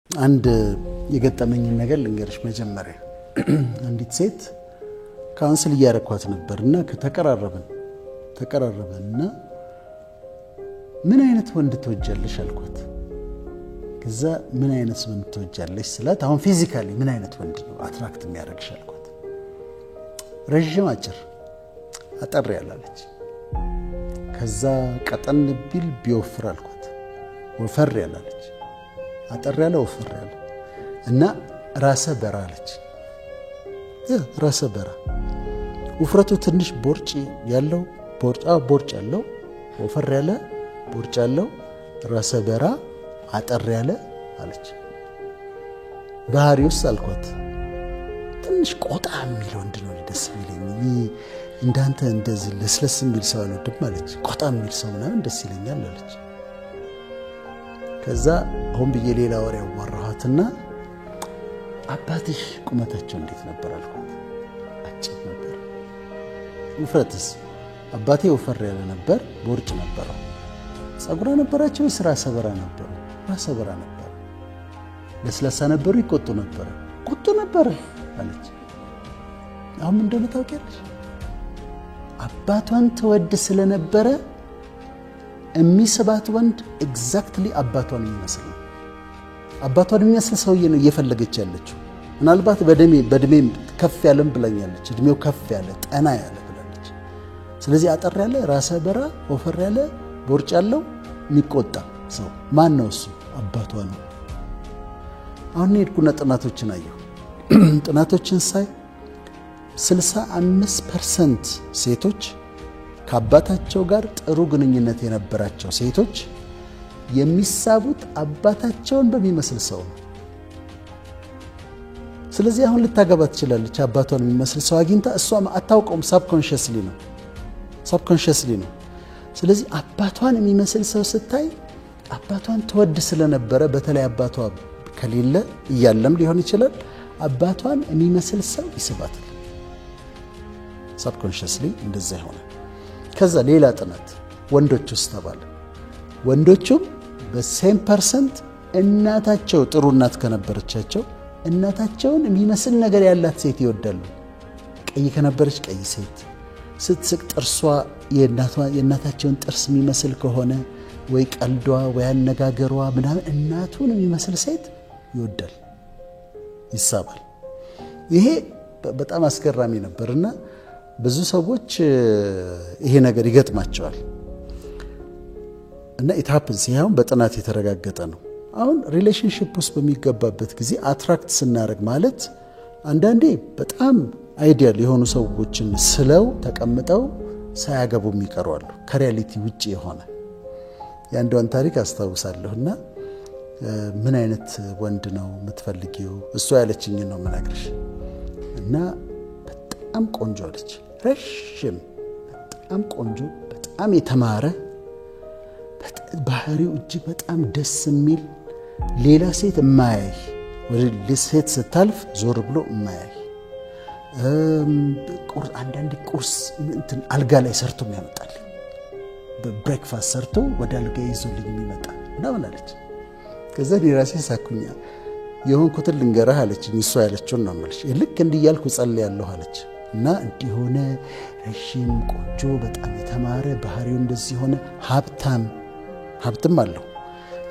አንድ የገጠመኝ ነገር ልንገርሽ መጀመሪያ አንዲት ሴት ካውንስል እያረኳት ነበርና ተቀራረበና ምን አይነት ወንድ ትወጃለሽ አልኳት ከዛ ምን አይነት ወንድ ትወጃለሽ ስላት አሁን ፊዚካሊ ምን አይነት ወንድ ነው አትራክት የሚያደርግሽ አልኳት ረጅም አጭር አጠር ያላለች ከዛ ቀጠን ቢል ቢወፍር አልኳት ወፈር ያላለች አጠር ያለ ወፈር ያለ እና ራሰ በራ አለች ራሰ በራ ውፍረቱ ትንሽ ቦርጭ ያለው ቦርጭ ያለው ወፈር ያለ ቦርጭ ያለው ራሰ በራ አጠር ያለ አለች ባህሪውስ አልኳት ትንሽ ቆጣ የሚለው እንደሆነ ደስ ይለኛል እንዳንተ እንደዚህ ለስለስ የሚል ሰው አልወድም አለች ቆጣ የሚል ሰው ምናምን ደስ ይለኛል አለች ከዛ አሁን በየሌላ ወሬ አወራኋትና አባትሽ ቁመታቸው እንዴት ነበር አልኳት አጭር ነበር ውፍረትስ አባቴ ወፈር ያለ ነበር ቦርጭ ነበር ጸጉራ ነበራቸው ስራ ሰበራ ነበር ማሰበራ ነበር ለስላሳ ነበሩ ይቆጡ ነበር አለች አሁን እንደሆነ ታውቂያለሽ አባቷን ተወድ ስለነበረ የሚስባት ወንድ ኤግዛክትሊ አባቷን የሚመስል አባቷን የሚመስል ሰውዬ ነው እየፈለገች ያለችው ምናልባት በእድሜ ከፍ ያለም ብላኛለች እድሜው ከፍ ያለ ጠና ያለ ብላለች ስለዚህ አጠር ያለ ራሰ በራ ወፈር ያለ ቦርጭ ያለው የሚቆጣ ሰው ማን ነው እሱ አባቷ ነው አሁን ሄድኩና ጥናቶችን አየሁ ጥናቶችን ሳይ 65% ሴቶች ከአባታቸው ጋር ጥሩ ግንኙነት የነበራቸው ሴቶች የሚሳቡት አባታቸውን በሚመስል ሰው ነው ስለዚህ አሁን ልታገባ ትችላለች አባቷን የሚመስል ሰው አግኝታ እሷም አታውቀውም ሳብኮንሺየስሊ ነው ስለዚህ አባቷን የሚመስል ሰው ስታይ አባቷን ተወድ ስለነበረ በተለይ አባቷ ከሌለ ይያለም ሊሆን ይችላል አባቷን የሚመስል ሰው ይስባታል ሳብኮንሺየስሊ እንደዛ ይሆናል ከዛ ሌላ ጥናት ወንዶችስ ተባለ ወንዶቹም በሴም ፐርሰንት እናታቸው ጥሩ እናት ከነበረቻቸው እናታቸውን የሚመስል ነገር ያላት ሴት ይወዳሉ ቀይ ከነበረች ቀይ ሴት ስትስቅ ጥርሷ የእናታቸውን ጥርስ የሚመስል ከሆነ ወይ ቀልዷ ወይ አነጋገሯ ምናምን እናቱን የሚመስል ሴት ይወዳል ይሳባል ይሄ በጣም አስገራሚ ነበርና ብዙ ሰዎች ይሄ ነገር ይገጥማቸዋል እና it happens ይሄው በጥናት የተረጋገጠ ነው አሁን ሪሌሽንሺፕ ውስጥ በሚገባበት ጊዜ አትራክት ስናረግ ማለት አንዳንዴ በጣም አይዲያል የሆኑ ሰዎችን ስለው ተቀምጠው ሳያገቡ የሚቀርዋሉ ከሪያሊቲ ውጪ የሆነ ያንዷን ታሪክ አስተዋውሳለሁና ምን አይነት ወንድ ነው የምትፈልጊው እሱ ያለችኝ ነው መናገርሽ እና በጣም ቆንጆ አለች ረጅም በጣም ቆንጆ በጣም የተማረ ባህሪው እጅግ በጣም ደስ የሚል ሌላ ሴት ማያይ ወደ ሴት ስታልፍ ዞር ብሎ ማያይ አንዳንድ ቁርስ እንትን አልጋ ላይ ሰርቶ የሚያመጣል በብሬክፋስት ሰርቶ ወደ አልጋ ይዞልኝ የሚመጣ ነው አለች ከዛ ዲራሴ ሳኩኛ የሆንኩት ልንገርህ አለችኝ እሷ ያለችው ነው ማለት ልክ እንዲያልኩ ጸልያለሁ አለች እና እንዲሆነ ረጅም ቆንጆ በጣም የተማረ ባህሪው እንደዚህ ሆነ ሀብትም አለው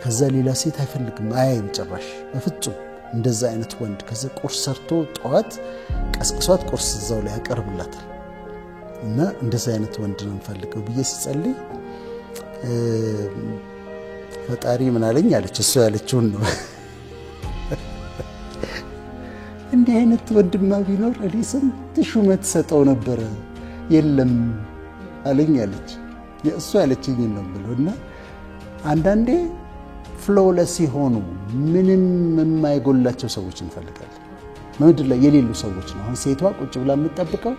ከዛ ሌላ ሴት አይፈልግም አያይም ጭራሽ በፍጹም እንደዛ አይነት ወንድ ከዛ ቁርስ ሰርቶ ጧት ቀስቅሷት ቁርስ እዛው ላይ ያቀርብላታል እና እንደዛ አይነት ወንድ ነው ፈልገው ብዬ ሲጸልይ ፈጣሪ ምን አለኝ አለች እሱ ያለችው ነው እንዲህ አይነት ወንድማ ቢኖር እሊስም ትሹመት ሰጠው ነበር የለም አለኝ አለች የእሱ ያለችኝ ነው ብሎና አንዳንዴ ፍሎለስ ይሆኑ ምንም የማይጎላቸው ሰዎች እንፈልጋለን በምድር ላይ የሌሉ ሰዎች ነው አሁን ሴቷ ቁጭ ብላ የምትጠብቀው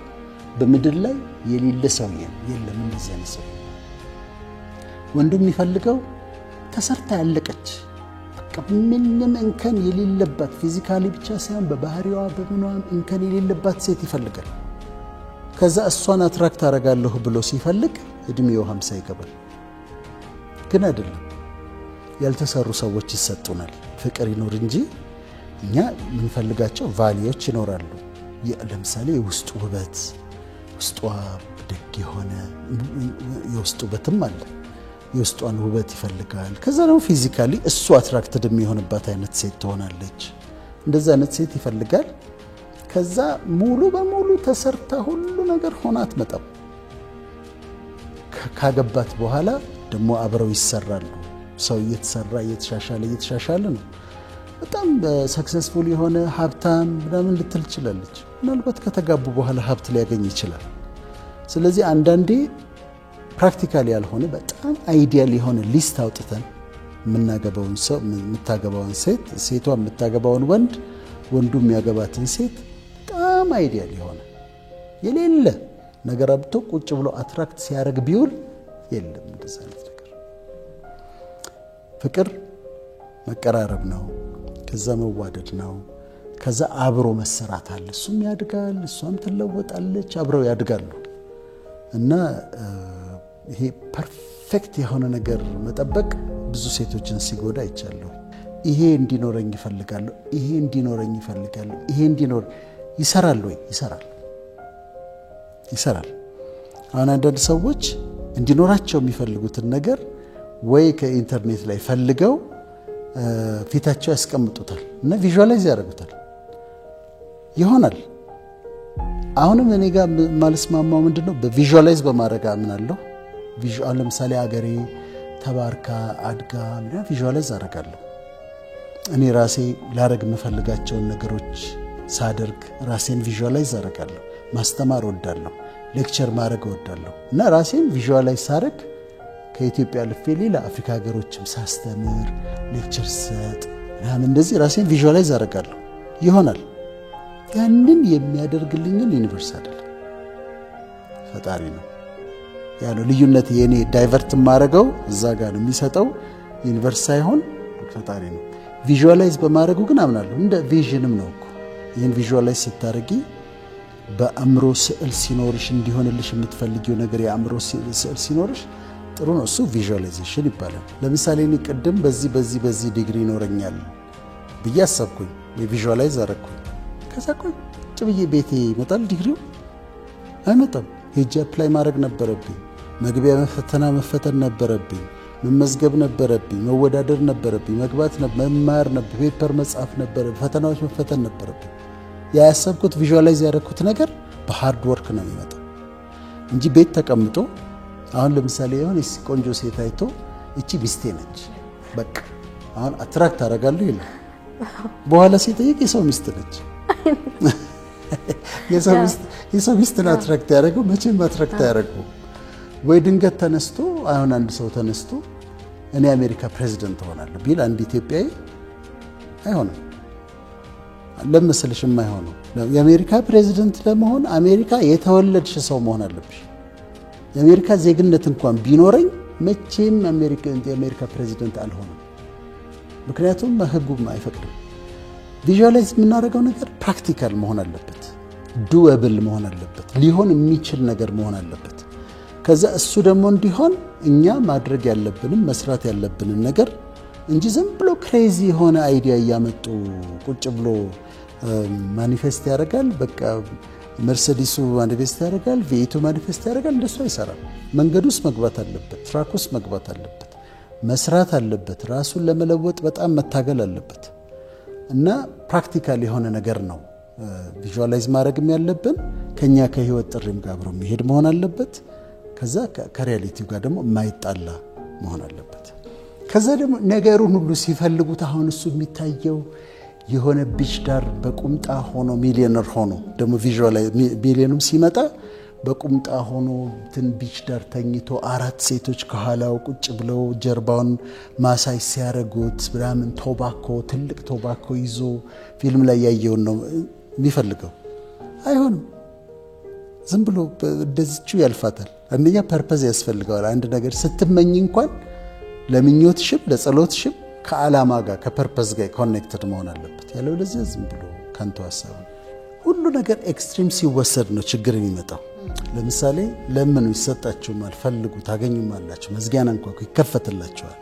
በምድር ላይ የሌለ ሰው የለም እንደዚህ አይነት ሰው ወንዱም የሚፈልገው ተሰርታ ያለቀች ምንም እንከን የሌለባት ፊዚካሊ ብቻ ሳይሆን በባህሪዋ በምኗም እንከን የሌለባት ሴት ይፈልጋል ከዛ እሷን አትራክት አረጋለሁ ብሎ ሲፈልግ እድሜው 50 ይገባል ግን አይደለም ያልተሰሩ ሰዎች ይሰጡናል ፍቅር ይኖር እንጂ እኛ የምንፈልጋቸው ቫልዩዎች ይኖራሉ። ለምሳሌ የውስጥ ውበት ውስጧ ደግ የሆነ የውስጥ ውበትም አለ። የውስጧን ውበት ይፈልጋል። ከዛ ነው ፊዚካሊ እሱ አትራክትድ የሚሆንባት አይነት ሴት ትሆናለች። እንደዛ አይነት ሴት ይፈልጋል። ከዛ ሙሉ በሙሉ ተሰርታ ሁሉ ነገር ሆና አትመጣም። ካገባት በኋላ ደግሞ አብረው ይሰራሉ። ሰው እየተሻሻለ ነው። በጣም ሰክሰስፉል የሆነ ሀብታም ምናምን ልትል ትችላለች። ምናልባት ከተጋቡ በኋላ ሀብት ሊያገኝ ይችላል። ስለዚህ አንዳንዴ ፕራክቲካሊ ያልሆነ በጣም አይዲያል የሆነ ሊስት አውጥተን የምናገባውን ሰው የምታገባውን ሴቷ የምታገባውን ወንዱ የሚያገባትን ሴት በጣም አይዲያል የሆነ የሌለ ነገር አብቶ ቁጭ ብሎ አትራክት ሲያደርግ ቢውል የለም እንደዛ አይነት ነገር። ፍቅር መቀራረብ ነው። ከዛ መዋደድ ነው። ከዛ አብሮ መሰራት አለ። እሱም ያድጋል፣ እሷም ትለወጣለች፣ አብረው ያድጋሉ። እና ይሄ ፐርፌክት የሆነ ነገር መጠበቅ ብዙ ሴቶችን ሲጎዳ አይቻለሁ። ይሄ እንዲኖረኝ ይፈልጋለሁ፣ ይሄ እንዲኖረኝ ይፈልጋለሁ፣ ይሄ እንዲኖር ይሰራል ወይ? ይሰራል። አሁን አንዳንድ ሰዎች እንዲኖራቸው የሚፈልጉትን ነገር ወይ ከኢንተርኔት ላይ ፈልገው ፊታቸው ያስቀምጡታል እና ቪዥዋላይዝ ያደርጉታል። ይሆናል። አሁንም እኔ ጋር ማልስማማው ምንድነው በቪዥዋላይዝ በማድረግ አምናለሁ። ቪዥዋል ለምሳሌ አገሬ ተባርካ አድጋ ምናምን ቪዥዋላይዝ አደርጋለሁ። እኔ ራሴ ላረግ የምፈልጋቸውን ነገሮች ሳደርግ ራሴን ቪዥዋላይዝ አደርጋለሁ። ማስተማር ወዳለሁ፣ ሌክቸር ማድረግ ወዳለሁ እና ራሴን ቪዥዋላይዝ ሳደርግ ከኢትዮጵያ ልፌ ሌላ አፍሪካ ሀገሮችም ሳስተምር ሌክቸር ሰጥ ምናምን እንደዚህ ራሴን ቪዥዋላይዝ አደርጋለሁ። ይሆናል። ያንን የሚያደርግልኝን ዩኒቨርስ አይደለም ፈጣሪ ነው ያለው። ልዩነት የኔ ዳይቨርት ማረገው እዛ ጋር ነው የሚሰጠው ዩኒቨርስ ሳይሆን ፈጣሪ ነው። ቪዥዋላይዝ በማድረጉ ግን አምናለሁ። እንደ ቪዥንም ነው እኮ ይሄን ቪዥዋላይዝ ስታረጊ በአእምሮ ስዕል ሲኖርሽ እንዲሆንልሽ የምትፈልጊው ነገር የአእምሮ ስዕል ሲኖርሽ ጥሩ ነው። እሱ ቪዥዋላይዜሽን ይባላል። ለምሳሌ እኔ ቀደም በዚህ ዲግሪ ይኖረኛል ብዬ አሰብኩኝ፣ ቪዥዋላይዝ አረኩኝ። ከዛ ቁጭ ብዬ ቤቴ ይመጣል ዲግሪው አይመጣም። ሄጄ አፕላይ ማድረግ ነበረብኝ። መግቢያ ፈተና መፈተን ነበረብኝ። መመዝገብ ነበረብኝ። መወዳደር ነበረብኝ። መግባት መማር ነበር። ፔፐር መጻፍ ነበር። ፈተናዎች መፈተን ነበረብኝ። ያሰብኩት ቪዥዋላይዝ ያደረኩት ነገር በሃርድ ወርክ ነው የሚመጣው እንጂ ቤት ተቀምጦ አሁን ለምሳሌ የሆነ ቆንጆ ሴት አይቶ እቺ ሚስቴ ነች በቃ አሁን አትራክት አደርጋለሁ ይላል። በኋላ ሲጠይቅ የሰው ሚስት ነች። የሰው ሚስት ነው አትራክት ያደረገው። መቼም አትራክት ያደረገው ወይ ድንገት ተነስቶ አሁን አንድ ሰው ተነስቶ እኔ አሜሪካ ፕሬዚደንት ሆናለሁ ቢል አንድ ኢትዮጵያዊ አይሆንም። ለምስልሽ የማይሆነው የአሜሪካ ፕሬዚደንት ለመሆን አሜሪካ የተወለድሽ ሰው መሆን አለብሽ። የአሜሪካ ዜግነት እንኳን ቢኖረኝ መቼም የአሜሪካ ፕሬዚደንት አልሆንም። ምክንያቱም ህጉም አይፈቅድም። ቪዥዋላይዝ የምናደርገው ነገር ፕራክቲካል መሆን አለበት፣ ዱዌብል መሆን አለበት፣ ሊሆን የሚችል ነገር መሆን አለበት። ከዛ እሱ ደግሞ እንዲሆን እኛ ማድረግ ያለብንም መስራት ያለብንን ነገር እንጂ ዝም ብሎ ክሬዚ የሆነ አይዲያ እያመጡ ቁጭ ብሎ ማኒፌስት ያደርጋል። በቃ መርሴዲሱ ማኒፌስት ያደርጋል፣ ቪኤቱ ማኒፌስት ያደርጋል። እንደሱ አይሰራም። መንገድ ውስጥ መግባት አለበት፣ ትራክ ውስጥ መግባት አለበት፣ መስራት አለበት፣ ራሱን ለመለወጥ በጣም መታገል አለበት። እና ፕራክቲካል የሆነ ነገር ነው ቪዥዋላይዝ ማድረግም ያለብን። ከኛ ከህይወት ጥሪም ጋር አብሮ መሄድ መሆን አለበት። ከዛ ከሪያሊቲው ጋር ደግሞ የማይጣላ መሆን አለበት። ከዛ ደግሞ ነገሩን ሁሉ ሲፈልጉት አሁን እሱ የሚታየው የሆነ ቢች ዳር በቁምጣ ሆኖ ሚሊዮነር ሆኖ ደግሞ ቪዥዋላይዝ ሚሊዮኑም ሲመጣ በቁምጣ ሆኖ ቢች ዳር ተኝቶ 4 ሴቶች ከኋላው ቁጭ ብለው ጀርባውን ማሳጅ ሲያረጉት ብራምን ቶባኮ ትልቅ ቶባኮ ይዞ ፊልም ላይ ያየውን ነው የሚፈልገው። አይሆንም። ዝም ብሎ እንደዚህው ያልፋታል። አንደኛ ፐርፐዝ ያስፈልጋል። አንድ ነገር ስትመኝ እንኳን ለምኞትሽም ለጸሎትሽም ከዓላማ ጋር ከፐርፐዝ ጋር ኮኔክትድ መሆን አለበት። ያለው ለዚህ ዝም ብሎ ካንተ ሐሳብ ሁሉ ነገር ኤክስትሪም ሲወሰድ ነው ችግር የሚመጣው። ለምሳሌ ለምኑ ይሰጣችሁማል፣ ፈልጉ ታገኙማላችሁ፣ መዝጊያን አንኳኩ ይከፈትላችኋል።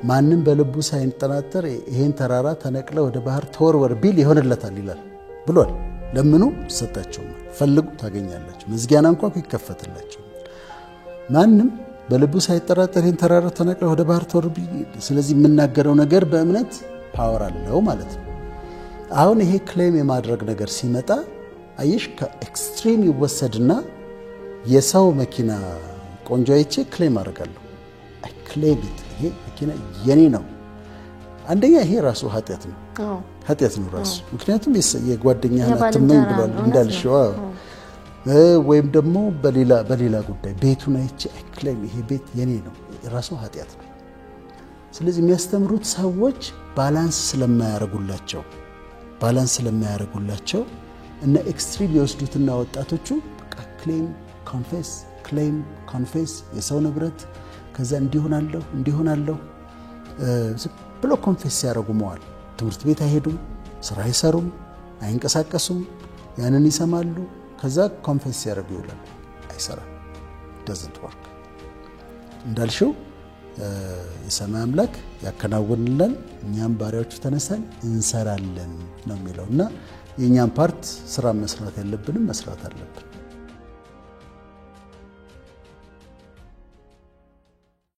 ማንም በልቡ ሳይንጠራጠር ይሄን ተራራ ተነቅለ ወደ ባህር ተወርወር ቢል ይሆንለታል ይላል ብሏል። ለምኑ ሰጣቸውም፣ ፈልጉ ታገኛላችሁ፣ መዝጊያን አንኳኩ ይከፈትላችሁ። ማንም በልቡ ሳይጠራጠር ይሄን ተራራ ተነቅለ ወደ ባህር ተወርወር ቢል፣ ስለዚህ የምናገረው ነገር በእምነት ፓወር አለው ማለት ነው። አሁን ይሄ ክሌም የማድረግ ነገር ሲመጣ አየሽ ከኤክስትሪም ይወሰድና የሰው መኪና ቆንጆ አይቼ ክሌም አደርጋለሁ። አይ ክሌም ይሄ መኪና የኔ ነው። አንደኛ ይሄ ራሱ ኃጢአት ነው። ኃጢአት ነው ራሱ። ምክንያቱም የጓደኛህን አትመኝ ብሏል እንዳልሽው። ወይም ደግሞ በሌላ ጉዳይ ቤቱን አይቼ አይ ክሌም ይሄ ቤት የኔ ነው፣ ራሱ ኃጢአት ነው። ስለዚህ የሚያስተምሩት ሰዎች ባላንስ ስለማያረጉላቸው እና ኤክስትሪም ይወስዱትና ወጣቶቹ በቃ ክሌም ኮንፌስ የሰው ንብረት ከዛ እንዲሆናለሁ ብሎ ኮንፌስ ያደርጉ መዋል። ትምህርት ቤት አይሄዱም፣ ስራ አይሰሩም፣ አይንቀሳቀሱም፣ ያንን ይሰማሉ። ከዛ ኮንፌስ ያደርጉ ይውላሉ። አይሰራም። doesn't work። እንዳልሽው የሰማይ አምላክ ያከናውንልን፣ እኛም ባሪያዎቹ ተነሳን እንሰራለን ነው የሚለውና የኛን ፓርት ስራ መስራት ያለብንም መስራት አለብን።